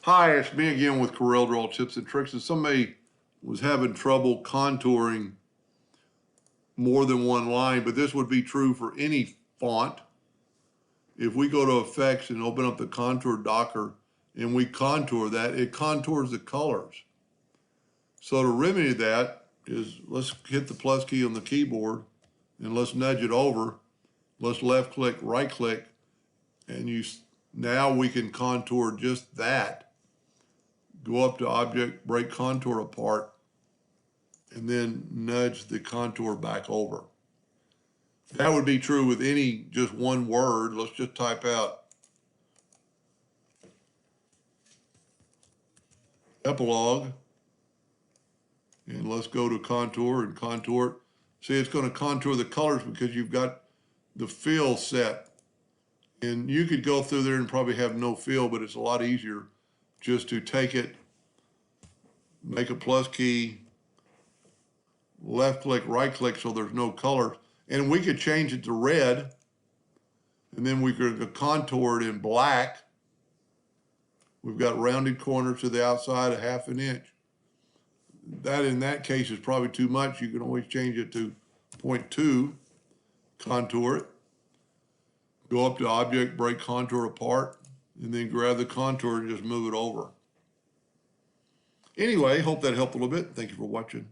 Hi, it's me again with Corel Draw Tips and Tricks. And somebody was having trouble contouring more than one line, but this would be true for any font. If we go to Effects and open up the Contour Docker and we contour that, it contours the colors. So to remedy that is let's hit the plus key on the keyboard and let's nudge it over. Let's left click, right click, and now we can contour just that. Go up to Object, break Contour apart, and then nudge the contour back over. That would be true with any just one word. Let's just type out epilogue, and let's go to contour and contour it. See, it's going to contour the colors because you've got the fill set. And you could go through there and probably have no fill, but it's a lot easier just to take it, make a plus key, left click, right click so there's no color. And we could change it to red, and then we could contour it in black. We've got rounded corners to the outside, a ½ inch. That in that case is probably too much. You can always change it to 0.2, contour it. Go up to Object, break Contour apart, and then grab the contour and just move it over. Anyway, hope that helped a little bit. Thank you for watching.